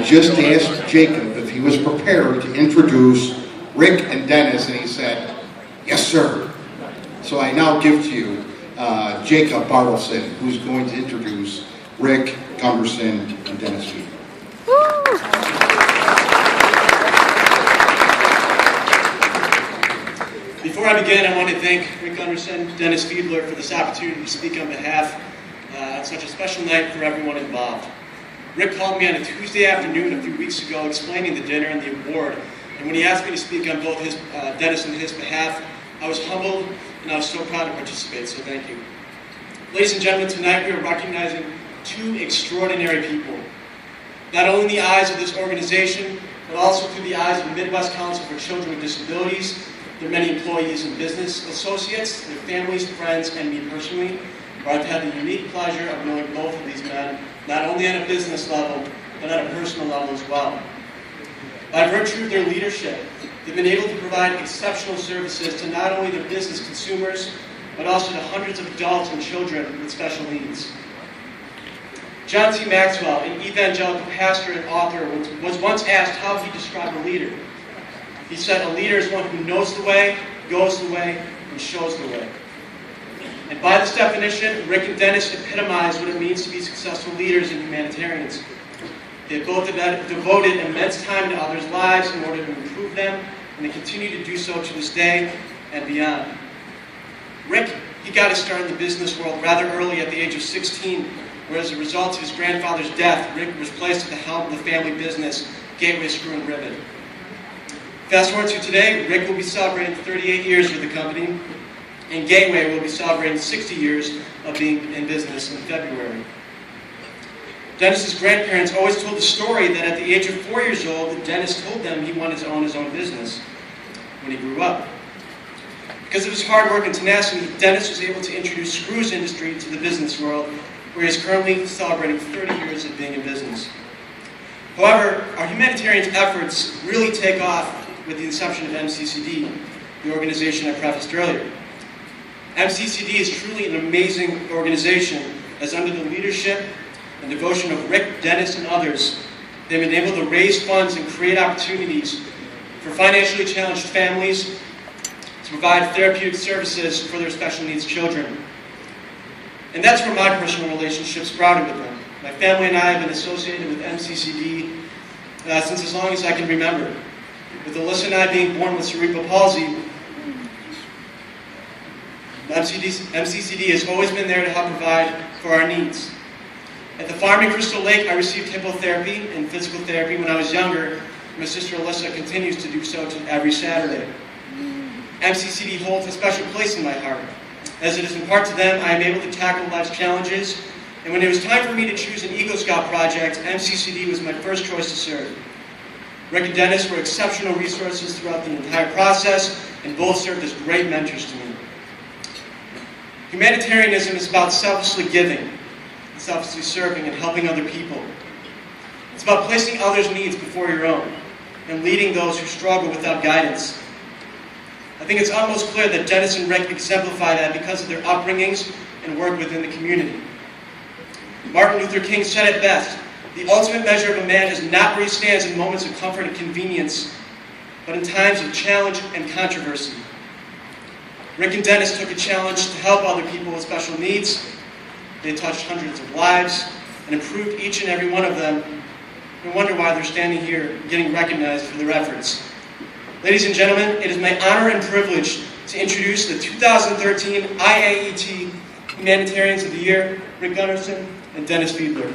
just asked Jacob if he was prepared to introduce Rick and Dennis, and he said, yes, sir. So I now give to you Jacob Bartelson, who's going to introduce Rick, Gunderson, and Dennis Fiedler. Before I begin, I want to thank Rick Gunderson, Dennis Fiedler for this opportunity to speak on behalf on such a special night for everyone involved. Rick called me on a Tuesday afternoon a few weeks ago explaining the dinner and the award, and when he asked me to speak on both Dennis and his behalf, I was humbled and I was so proud to participate, so thank you. Ladies and gentlemen, tonight we are recognizing two extraordinary people, not only in the eyes of this organization, but also through the eyes of the Midwest Council for Children with Disabilities, their many employees and business associates, their families, friends, and me personally, where I've had the unique pleasure of knowing both of these men, not only on a business level, but on a personal level as well. By virtue of their leadership, they've been able to provide exceptional services to not only their business consumers, but also to hundreds of adults and children with special needs. John C. Maxwell, an evangelical pastor and author, was once asked how he described a leader. He said, a leader is one who knows the way, goes the way, and shows the way. And by this definition, Rick and Dennis epitomize what it means to be successful leaders and humanitarians. They have both devoted immense time to others' lives in order to improve them, and they continue to do so to this day and beyond. Rick, he got his start in the business world rather early at the age of 16, where as a result of his grandfather's death, Rick was placed at the helm of the family business, Gateway Screw and Ribbon. Fast forward to today, Rick will be celebrating 38 years with the company, and Gateway will be celebrating 60 years of being in business in February. Dennis's grandparents always told the story that at the age of 4 years old, Dennis told them he wanted to own his own business when he grew up. Because of his hard work and tenacity, Dennis was able to introduce screws industry to the business world, where he is currently celebrating 30 years of being in business. However, our humanitarian efforts really take off with the inception of MCCD, the organization I prefaced earlier. MCCD is truly an amazing organization, as under the leadership and devotion of Rick, Dennis, and others, they've been able to raise funds and create opportunities for financially challenged families to provide therapeutic services for their special needs children. And that's where my personal relationship sprouted with them. My family and I have been associated with MCCD since as long as I can remember. With Alyssa and I being born with cerebral palsy, MCCD has always been there to help provide for our needs. At the farm in Crystal Lake, I received hippotherapy and physical therapy when I was younger. My sister Alyssa continues to do so every Saturday. MCCD holds a special place in my heart, as it is in part to them I am able to tackle life's challenges, and when it was time for me to choose an Eagle Scout project, MCCD was my first choice to serve. Rick and Dennis were exceptional resources throughout the entire process, and both served as great mentors to me. Humanitarianism is about selflessly giving, selflessly serving, and helping other people. It's about placing others' needs before your own, and leading those who struggle without guidance. I think it's almost clear that Dennis and Rick exemplify that because of their upbringings and work within the community. Martin Luther King said it best, the ultimate measure of a man is not where he stands in moments of comfort and convenience, but in times of challenge and controversy. Rick and Dennis took a challenge to help other people with special needs. They touched hundreds of lives and improved each and every one of them. No wonder why they're standing here getting recognized for their efforts. Ladies and gentlemen, it is my honor and privilege to introduce the 2013 IAET Humanitarians of the Year, Rick Gunderson and Dennis Fiedler.